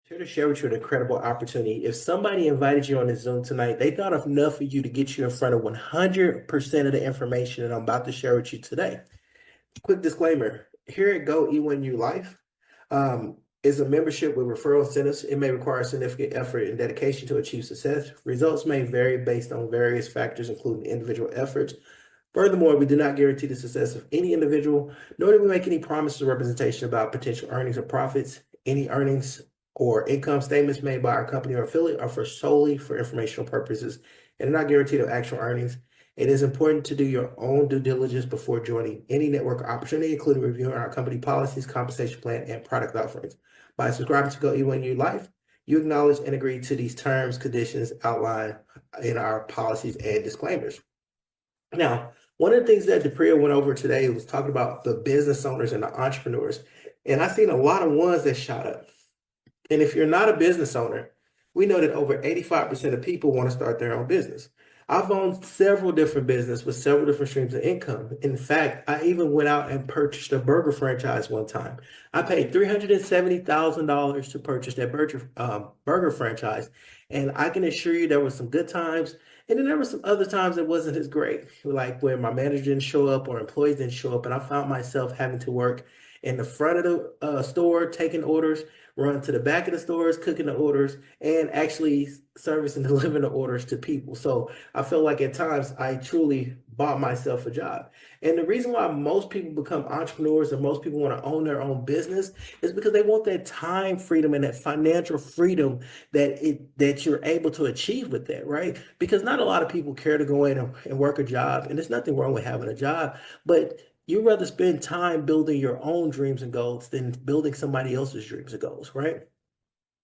Here to share with you an incredible opportunity. If somebody invited you on this Zoom tonight, they thought of enough for you to get you in front of 100% of the information that I'm about to share with you today. Quick disclaimer, here at Go E1U Life is a membership with referral incentives. It may require significant effort and dedication to achieve success. Results may vary based on various factors, including individual efforts. Furthermore, we do not guarantee the success of any individual, nor do we make any promises or representation about potential earnings or profits. Any earnings or income statements made by our company or affiliate are for solely for informational purposes and are not guaranteed of actual earnings. It is important to do your own due diligence before joining any network opportunity, including reviewing our company policies, compensation plan, and product offerings. By subscribing to Go E1U Life, you acknowledge and agree to these terms, conditions outlined in our policies and disclaimers. Now, one of the things that DePria went over today was talking about the business owners and the entrepreneurs. And I've seen a lot of ones that shot up. And if you're not a business owner, we know that over 85% of people want to start their own business. I've owned several different businesses with several different streams of income. In fact, I even went out and purchased a burger franchise one time. I paid $370,000 to purchase that burger franchise. And I can assure you there were some good times. And then there were some other times that wasn't as great, like when my manager didn't show up or employees didn't show up. And I found myself having to work in the front of the store taking orders, run to the back of the stores, cooking the orders, and actually service and delivering the orders to people. So I feel like at times I truly bought myself a job. And the reason why most people become entrepreneurs and most people want to own their own business is because they want that time freedom and that financial freedom that you're able to achieve with that, right? Because not a lot of people care to go in and work a job, and there's nothing wrong with having a job, but you'd rather spend time building your own dreams and goals than building somebody else's dreams and goals, right?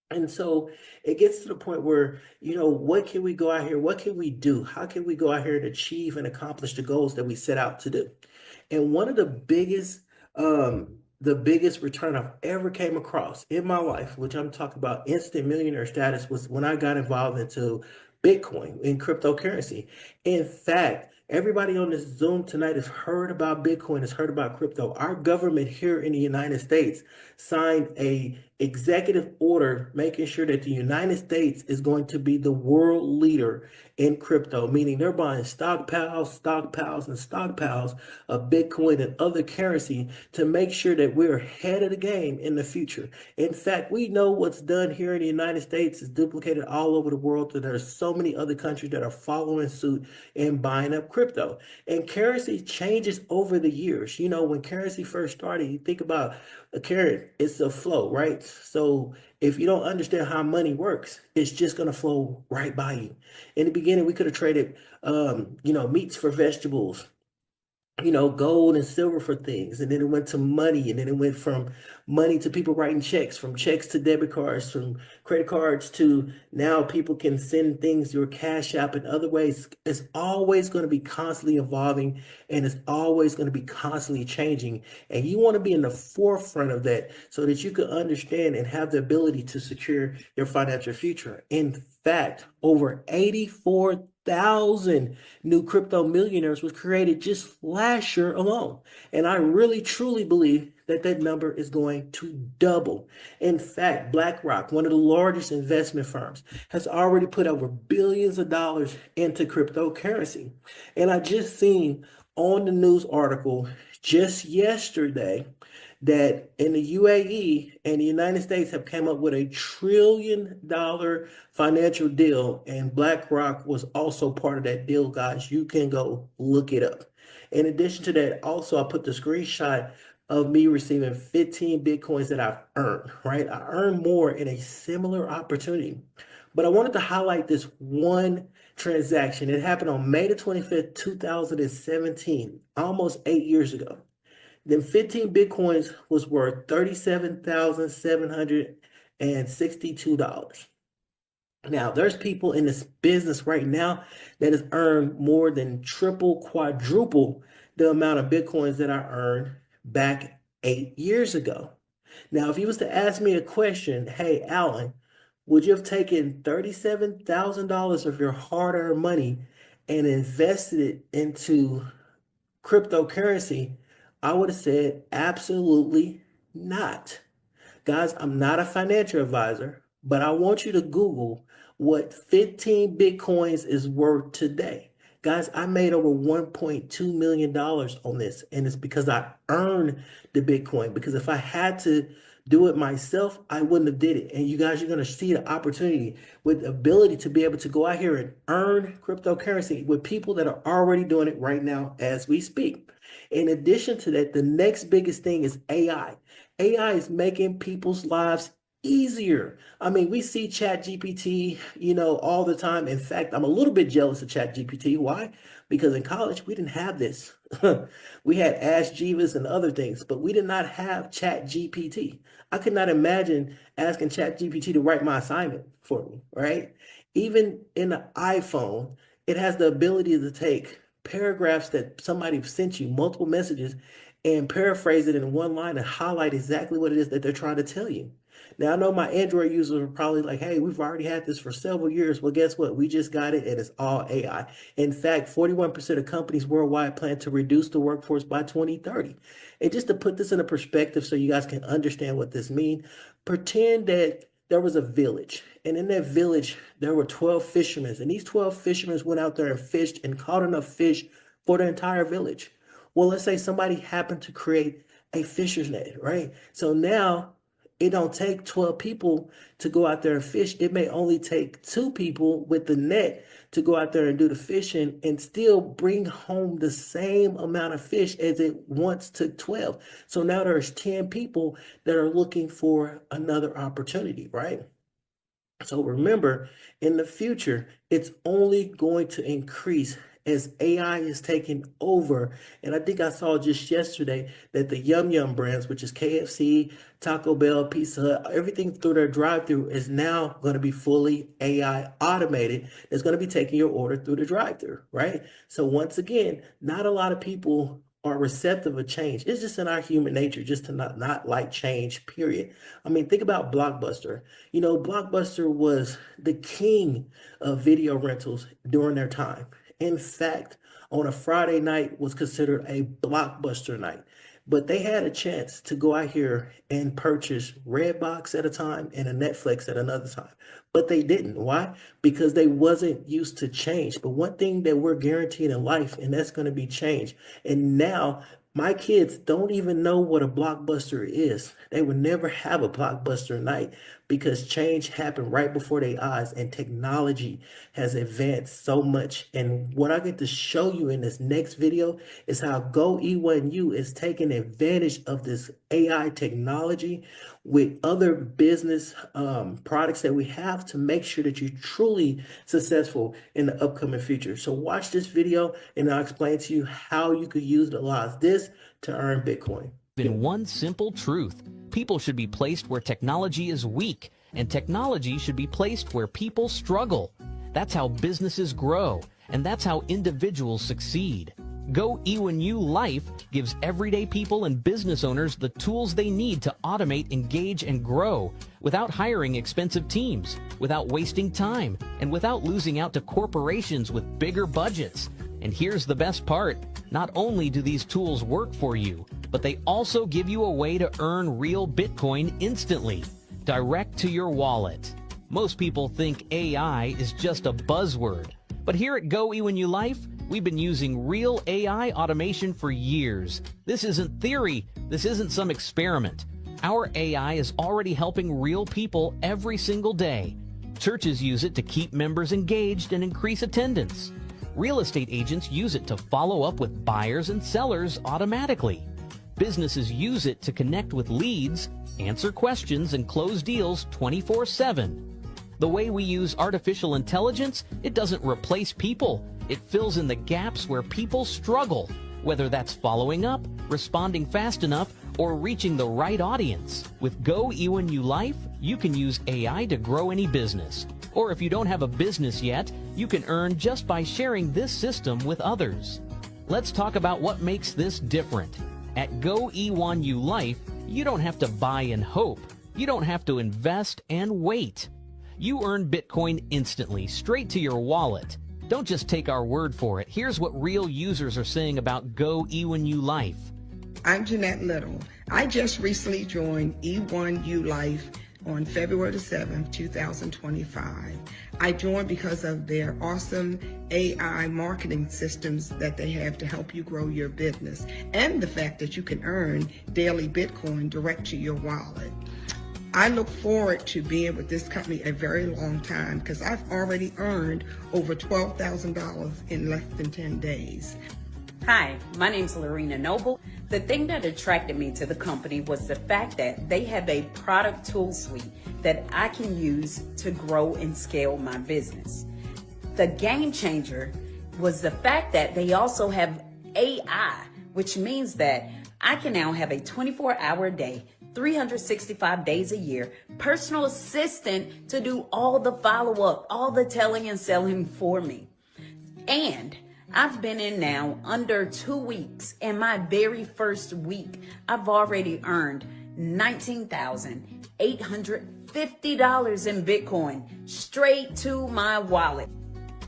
And so it gets to the point where, what can we go out here? What can we do? How can we go out here and achieve and accomplish the goals that we set out to do? And one of the biggest return I've ever came across in my life, which I'm talking about instant millionaire status, was when I got involved into Bitcoin in cryptocurrency. In fact, everybody on this Zoom tonight has heard about Bitcoin, has heard about crypto. Our government here in the United States signed a executive order making sure that the United States is going to be the world leader in crypto, meaning they're buying stockpiles, and stockpiles of Bitcoin and other currency to make sure that we're ahead of the game in the future. In fact, we know what's done here in the United States is duplicated all over the world, and there's so many other countries that are following suit and buying up crypto. And currency changes over the years. When currency first started, you think about a current, it's a flow, right? So if you don't understand how money works, it's just going to flow right by you. In the beginning, we could have traded, meats for vegetables, gold and silver for things. And then it went to money. And then it went from money to people writing checks, from checks to debit cards, from credit cards to now people can send things through Cash App and other ways. It's always going to be constantly evolving, and it's always going to be constantly changing. And you want to be in the forefront of that so that you can understand and have the ability to secure your financial future. In fact, over 84,000 new crypto millionaires was created just last year alone. And I really truly believe that that number is going to double. In fact, BlackRock, one of the largest investment firms, has already put over billions of dollars into cryptocurrency. And I just seen on the news article just yesterday that in the UAE and the United States have come up with $1 trillion financial deal, and BlackRock was also part of that deal, guys. You can go look it up. In addition to that, also I put the screenshot of me receiving 15 Bitcoins that I've earned, right? I earned more in a similar opportunity. But I wanted to highlight this one transaction. It happened on May the 25th, 2017, almost 8 years ago. Then 15 Bitcoins was worth $37,762. Now, there's people in this business right now that has earned more than triple, quadruple the amount of Bitcoins that I earned back 8 years ago. Now, if you was to ask me a question, hey, Alan, would you have taken $37,000 of your hard-earned money and invested it into cryptocurrency? I would have said absolutely not. Guys, I'm not a financial advisor. but I want you to Google what 15 Bitcoins is worth today. Guys, I made over $1.2 million on this, and it's because I earned the Bitcoin. Because if I had to do it myself, I wouldn't have did it. And you guys are going to see the opportunity with the ability to be able to go out here and earn cryptocurrency with people that are already doing it right now as we speak. In addition to that, the next biggest thing is AI. AI is making people's lives easier. I mean, we see Chat GPT, all the time. In fact, I'm a little bit jealous of Chat GPT. Why? Because in college, we didn't have this. We had Ask Jeeves and other things, but we did not have Chat GPT. I could not imagine asking Chat GPT to write my assignment for me, right? Even in the iPhone, it has the ability to take paragraphs that somebody sent you, multiple messages, and paraphrase it in one line and highlight exactly what it is that they're trying to tell you. Now, I know my Android users are probably like, hey, we've already had this for several years. Well, guess what? We just got it, and it's all AI. In fact, 41% of companies worldwide plan to reduce the workforce by 2030. And just to put this in a perspective so you guys can understand what this means, pretend that there was a village, and in that village, there were 12 fishermen, and these 12 fishermen went out there and fished and caught enough fish for the entire village. Well, let's say somebody happened to create a fisher's net, right? So now it don't take 12 people to go out there and fish. It may only take 2 people with the net to go out there and do the fishing and still bring home the same amount of fish as it once took 12. So now there's 10 people that are looking for another opportunity, right? So remember, in the future, it's only going to increase as AI is taking over. And I think I saw just yesterday that the Yum Yum brands, which is KFC, Taco Bell, Pizza Hut, everything through their drive-through is now going to be fully AI automated. It's going to be taking your order through the drive-through, right? So once again, not a lot of people are receptive of change. It's just in our human nature just to not like change, period. I mean, think about Blockbuster. Blockbuster was the king of video rentals during their time. In fact, on a Friday night was considered a blockbuster night. But they had a chance to go out here and purchase Redbox at a time and a Netflix at another time. But they didn't. Why? Because they wasn't used to change. But one thing that we're guaranteed in life, and that's going to be change. And now my kids don't even know what a blockbuster is. They would never have a blockbuster night because change happened right before their eyes and technology has advanced so much. And what I get to show you in this next video is how Go E1U is taking advantage of this AI technology with other business products that we have to make sure that you're truly successful in the upcoming future. So watch this video and I'll explain to you how you could utilize this to earn Bitcoin. In one simple truth, people should be placed where technology is weak, and technology should be placed where people struggle. That's how businesses grow, and that's how individuals succeed. Go E1U Life gives everyday people and business owners the tools they need to automate, engage, and grow without hiring expensive teams, without wasting time, and without losing out to corporations with bigger budgets. And here's the best part. Not only do these tools work for you, but they also give you a way to earn real Bitcoin instantly, direct to your wallet. Most people think AI is just a buzzword, but here at Go E1U Life, we've been using real AI automation for years. This isn't theory. This isn't some experiment. Our AI is already helping real people every single day. Churches use it to keep members engaged and increase attendance. Real estate agents use it to follow up with buyers and sellers automatically. Businesses use it to connect with leads, answer questions, and close deals 24/7. The way we use artificial intelligence, it doesn't replace people. It fills in the gaps where people struggle, whether that's following up, responding fast enough, or reaching the right audience. With Go E1U Life, you can use AI to grow any business. Or if you don't have a business yet, you can earn just by sharing this system with others. Let's talk about what makes this different. At Go E1U Life, you don't have to buy and hope. You don't have to invest and wait. You earn Bitcoin instantly, straight to your wallet. Don't just take our word for it. Here's what real users are saying about Go E1U Life. I'm Jeanette Little. I just recently joined E1U Life on February the 7th, 2025. I joined because of their awesome AI marketing systems that they have to help you grow your business, and the fact that you can earn daily Bitcoin direct to your wallet. I look forward to being with this company a very long time because I've already earned over $12,000 in less than 10 days. Hi, my name's Lorena Noble. The thing that attracted me to the company was the fact that they have a product tool suite that I can use to grow and scale my business. The game changer was the fact that they also have AI, which means that I can now have a 24-hour day, 365 days a year, personal assistant to do all the follow-up, all the telling and selling for me. And I've been in now under 2 weeks, and my very first week, I've already earned $19,850 in Bitcoin straight to my wallet.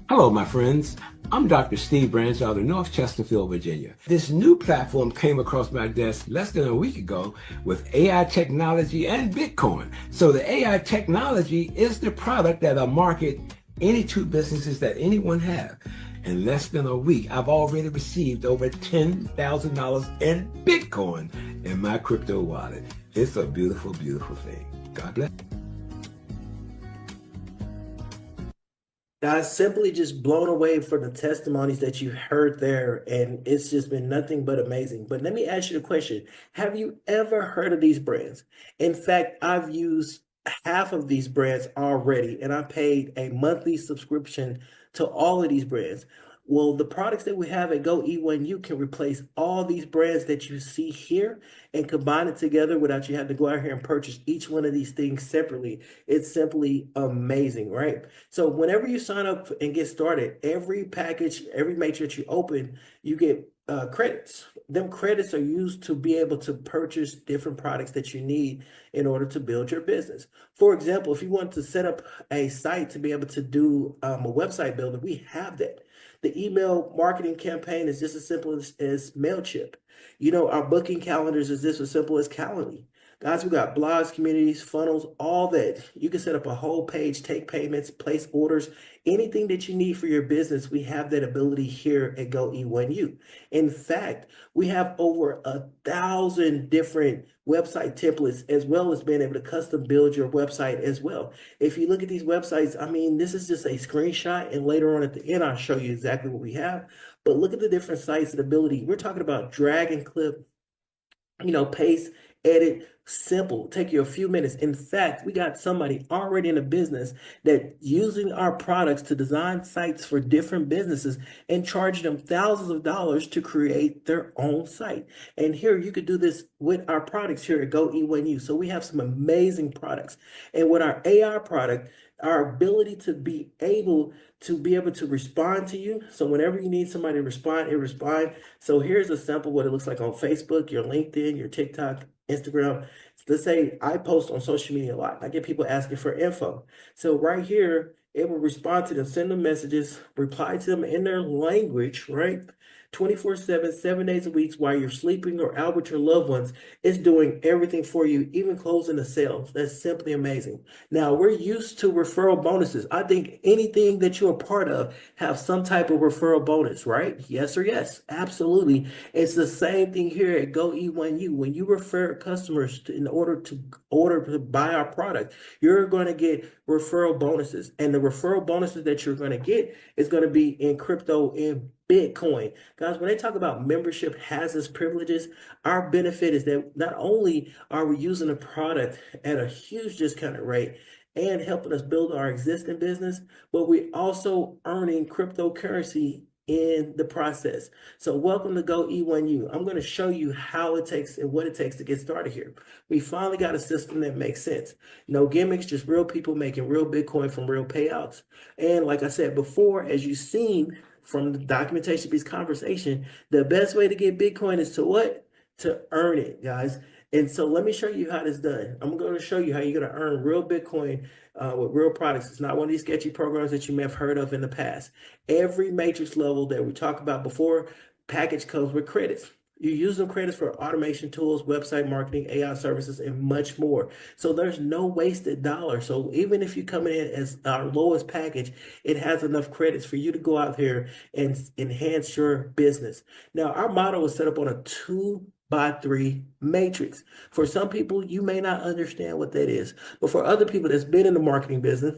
Hello, my friends. I'm Dr. Steve Branch out of North Chesterfield, Virginia. This new platform came across my desk less than a week ago with AI technology and Bitcoin. So the AI technology is the product that'll market any two businesses that anyone have. In less than a week, I've already received over $10,000 in Bitcoin in my crypto wallet. It's a beautiful, beautiful thing. God bless. Guys, simply just blown away for the testimonies that you heard there, and it's just been nothing but amazing. But let me ask you a question. Have you ever heard of these brands? In fact, I've used half of these brands already, and I paid a monthly subscription to all of these brands. Well, the products that we have at GoE1U can replace all these brands that you see here and combine it together without you having to go out here and purchase each one of these things separately. It's simply amazing, right? So whenever you sign up and get started, every package, every matrix you open, you get credits. Them credits are used to be able to purchase different products that you need in order to build your business. For example, if you want to set up a site to be able to do a website builder, we have that. The email marketing campaign is just as simple as MailChimp. You know, our booking calendars is just as simple as Calendly. Guys, we got blogs, communities, funnels, all that. You can set up a whole page, take payments, place orders, anything that you need for your business. We have that ability here at GoE1U. In fact, we have over 1,000 different website templates, as well as being able to custom build your website as well. If you look at these websites, I mean, this is just a screenshot, and later on at the end, I'll show you exactly what we have. But look at the different sites and ability. We're talking about drag and clip, paste, edit, simple, take you a few minutes. In fact, we got somebody already in a business that using our products to design sites for different businesses and charging them thousands of dollars to create their own site. And here you could do this with our products here at GoE1U. So we have some amazing products. And with our AI product, our ability to be able to respond to you. So whenever you need somebody to respond, it responds. So here's a sample what it looks like on Facebook, your LinkedIn, your TikTok, Instagram. Let's say I post on social media a lot. I get people asking for info. So right here, it will respond to them, send them messages, reply to them in their language, right? 24/7, 7 days a week while you're sleeping or out with your loved ones. It's doing everything for you, even closing the sales. That's simply amazing. Now, we're used to referral bonuses. I think anything that you're a part of have some type of referral bonus, right? Yes or yes, absolutely. It's the same thing here at GoE1U. When you refer customers in order to buy our product, you're going to get referral bonuses. And the referral bonuses that you're going to get is going to be in crypto and Bitcoin. Guys, when they talk about membership has its privileges, our benefit is that not only are we using the product at a huge discounted rate and helping us build our existing business, but we're also earning cryptocurrency in the process. So welcome to GoE1U. I'm going to show you how it takes and what it takes to get started here. We finally got a system that makes sense. No gimmicks, just real people making real Bitcoin from real payouts. And like I said before, as you've seen from the documentation piece conversation, the best way to get Bitcoin is to what? To earn it, guys. And so let me show you how this is done. I'm going to show you how you're going to earn real Bitcoin with real products. It's not one of these sketchy programs that you may have heard of in the past. Every matrix level that we talked about before, package comes with credits. You use them credits for automation tools, website marketing, AI services, and much more. So there's no wasted dollar. So even if you come in as our lowest package, it has enough credits for you to go out here and enhance your business. Now, our model is set up on a 2 by 3 matrix. For some people, you may not understand what that is, but for other people that's been in the marketing business,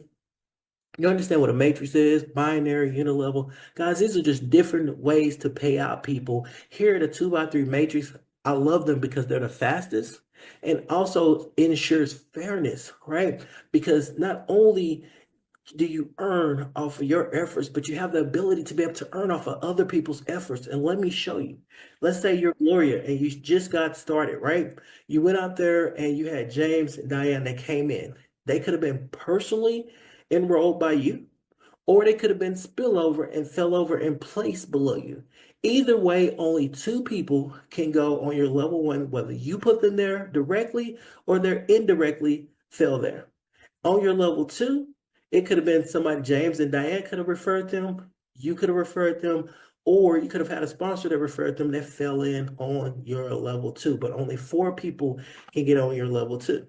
you understand what a matrix is, binary, unilevel. Guys, these are just different ways to pay out people. Here at a 2 by 3 matrix, I love them because they're the fastest and also ensures fairness, right? Because not only do you earn off of your efforts, but you have the ability to be able to earn off of other people's efforts. And let me show you. Let's say you're Gloria and you just got started, right? You went out there and you had James and Diane that came in. They could have been personally enrolled by you, or they could have been spillover and fell over and placed below you. Either way, only 2 people can go on your level 1, whether you put them there directly or they're indirectly fell there. On your level 2, it could have been somebody, James and Diane could have referred them, you could have referred them, or you could have had a sponsor that referred them that fell in on your level 2, but only 4 people can get on your level 2.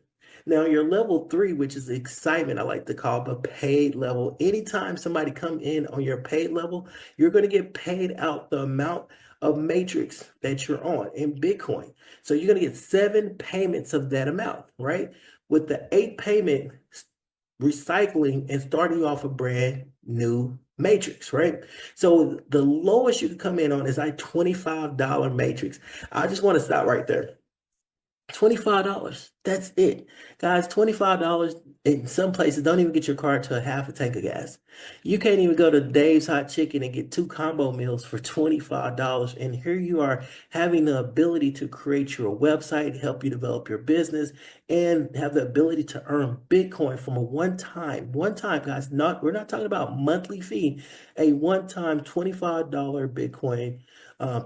Now, your level 3, which is the excitement, I like to call the paid level. Anytime somebody come in on your paid level, you're going to get paid out the amount of matrix that you're on in Bitcoin. So you're going to get 7 payments of that amount, right? With the 8 payment recycling and starting off a brand new matrix, right? So the lowest you can come in on is a $25 matrix. I just want to stop right there. $25. That's it. Guys, $25 in some places don't even get your car to a half a tank of gas. You can't even go to Dave's Hot Chicken and get 2 combo meals for $25. And here you are having the ability to create your website, help you develop your business, and have the ability to earn Bitcoin from a one-time, guys, we're not talking about monthly fee, a one-time $25 Bitcoin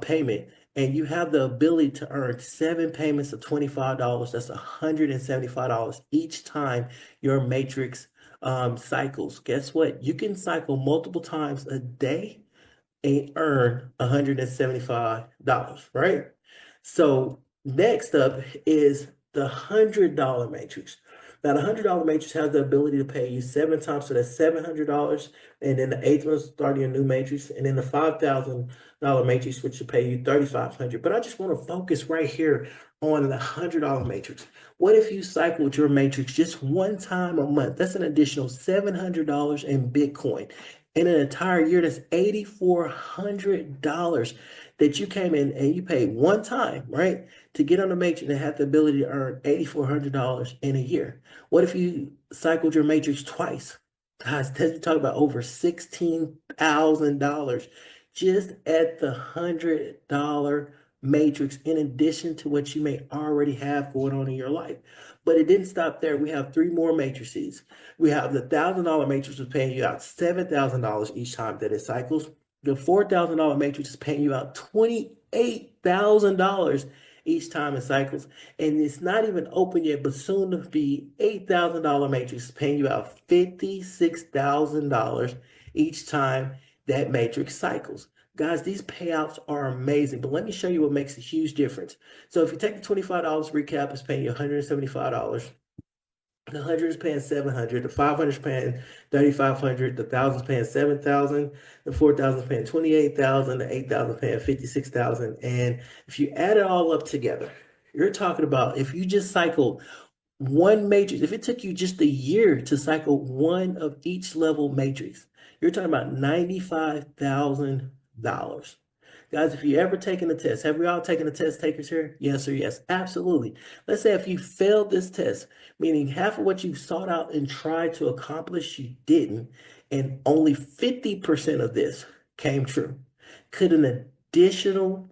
payment. And you have the ability to earn 7 payments of $25. That's $175 each time your matrix cycles. Guess what? You can cycle multiple times a day and earn $175, right? So next up is the $100 matrix. Now, the $100 matrix has the ability to pay you 7 times, so that's $700, and then the 8th one starting a new matrix, and then the $5,000 matrix, which will pay you $3,500. But I just want to focus right here on the $100 matrix. What if you cycled your matrix just 1 time a month? That's an additional $700 in Bitcoin. In an entire year, that's $8,400 that you came in and you paid 1 time, right? To get on the matrix and have the ability to earn $8,400 in a year. What if you cycled your matrix twice? Guys, you talk about over $16,000 just at the $100 matrix, in addition to what you may already have going on in your life. But it didn't stop there. We have 3 more matrices. We have the $1,000 matrix was paying you out $7,000 each time that it cycles. The $4,000 matrix is paying you out $28,000 each time it cycles. And it's not even open yet, but soon to be $8,000 matrix is paying you out $56,000 each time that matrix cycles. Guys, these payouts are amazing, but let me show you what makes a huge difference. So if you take the $25 recap, it's paying you $175. The 100 is paying $700. The 500 is paying $3,500. The 1,000 is paying $7,000. The 4,000 is paying $28,000. The 8,000 is paying $56,000. And if you add it all up together, you're talking about, if you just cycled 1 matrix, if it took you just a year to cycle 1 of each level matrix, you're talking about $95,000. Guys, if you ever taken a test, have we all taken a test takers here? Yes or yes? Absolutely. Let's say if you failed this test, meaning half of what you sought out and tried to accomplish, you didn't, and only 50% of this came true. Could an additional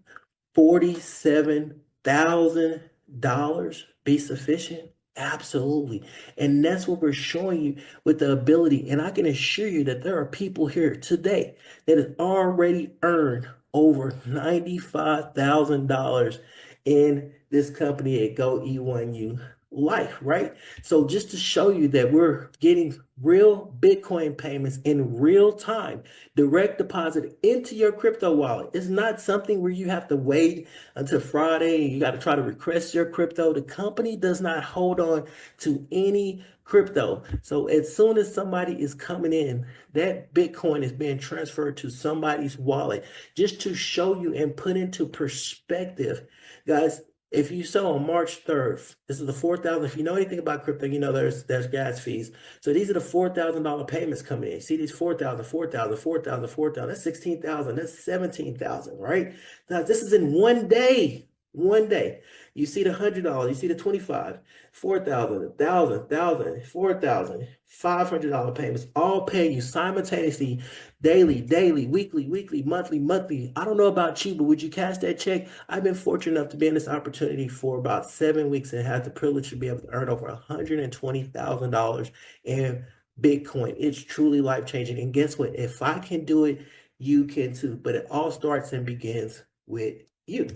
$47,000 be sufficient? Absolutely. And that's what we're showing you with the ability. And I can assure you that there are people here today that have already earned over $95,000 in this company at Go E1U life, right? So just to show you that we're getting real Bitcoin payments in real time, direct deposit into your crypto wallet. It's not something where you have to wait until Friday and you got to try to request your crypto. The company does not hold on to any crypto. So as soon as somebody is coming in, that Bitcoin is being transferred to somebody's wallet, just to show you and put into perspective, guys. If you sell on March 3rd, this is the 4,000. If you know anything about crypto, you know there's gas fees. So these are the $4,000 payments coming in. See these 4,000, 4,000, 4,000, 4,000. That's 16,000. That's 17,000, right? Now this is in one day. One day. You see the $100, you see the 25, 4,000, 1,000, 1,000, 4,000, $500 payments, all paying you simultaneously, daily, weekly, monthly. I don't know about you, but would you cash that check? I've been fortunate enough to be in this opportunity for about 7 weeks and had the privilege to be able to earn over $120,000 in Bitcoin. It's truly life-changing. And guess what? If I can do it, you can too. But it all starts and begins with you.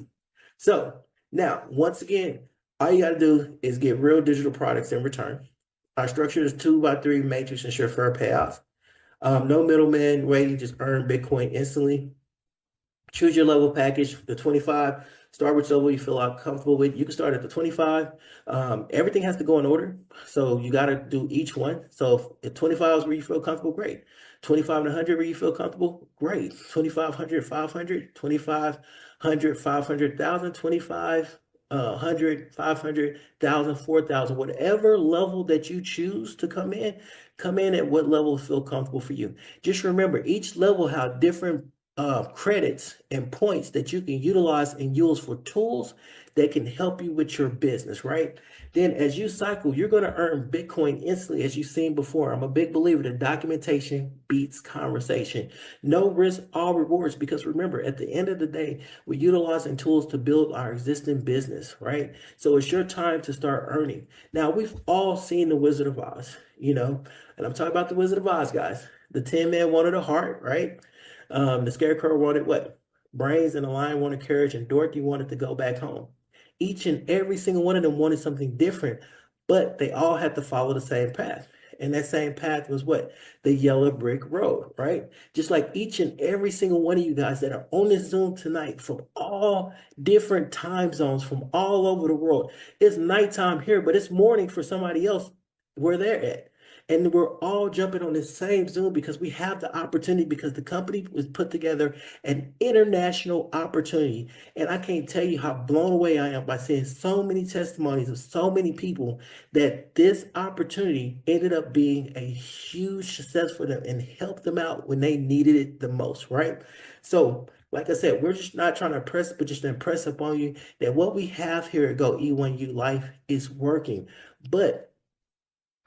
So now, once again, all you got to do is get real digital products in return. Our structure is 2x3 matrix, ensure fair payouts. No middleman waiting, just earn Bitcoin instantly. Choose your level package, the 25. Start which level you feel comfortable with. You can start at the 25. Everything has to go in order. So you got to do each one. So if 25 is where you feel comfortable, great. 25 and 100 where you feel comfortable, great. 2,500, 500, 2,500, 500,000, 2,500, 500,000, 4,000, whatever level that you choose to come in at what level feel comfortable for you. Just remember, each level have different credits and points that you can utilize and use for tools that can help you with your business, right? Then as you cycle, you're going to earn Bitcoin instantly, as you've seen before. I'm a big believer that documentation beats conversation. No risk, all rewards, because remember, at the end of the day, we're utilizing tools to build our existing business, right? So it's your time to start earning. Now, we've all seen The Wizard of Oz, and I'm talking about The Wizard of Oz, guys. The Tin Man wanted a heart, right? The Scarecrow wanted what? Brains, and the Lion wanted courage, and Dorothy wanted to go back home. Each and every single one of them wanted something different, but they all had to follow the same path. And that same path was what? The yellow brick road, right? Just like each and every single one of you guys that are on this Zoom tonight from all different time zones, from all over the world. It's nighttime here, but it's morning for somebody else where they're at. And we're all jumping on this same Zoom because we have the opportunity, because the company was put together an international opportunity. And I can't tell you how blown away I am by seeing so many testimonies of so many people that this opportunity ended up being a huge success for them and helped them out when they needed it the most, right? So, like I said, we're just not trying to impress, but just to impress upon you that what we have here at Go E1U Life is working. But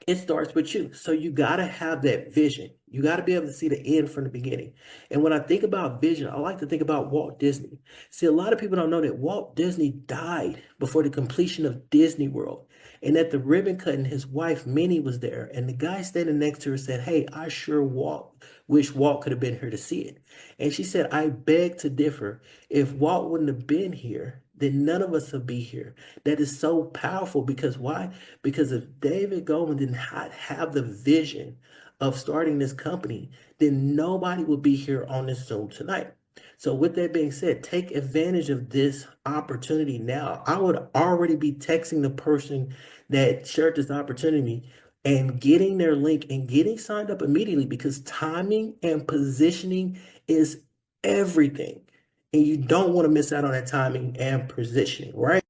it starts with you. So you got to have that vision. You got to be able to see the end from the beginning. And when I think about vision, I like to think about Walt Disney. See, a lot of people don't know that Walt Disney died before the completion of Disney World. And at the ribbon cutting, his wife, Minnie, was there. And the guy standing next to her said, "Hey, I sure wish Walt could have been here to see it." And she said, "I beg to differ. If Walt wouldn't have been here, then none of us would be here." That is so powerful, because why? Because if David Goldman did not have the vision of starting this company, then nobody would be here on this Zoom tonight. So with that being said, take advantage of this opportunity now. I would already be texting the person that shared this opportunity and getting their link and getting signed up immediately, because timing and positioning is everything. And you don't want to miss out on that timing and positioning, right?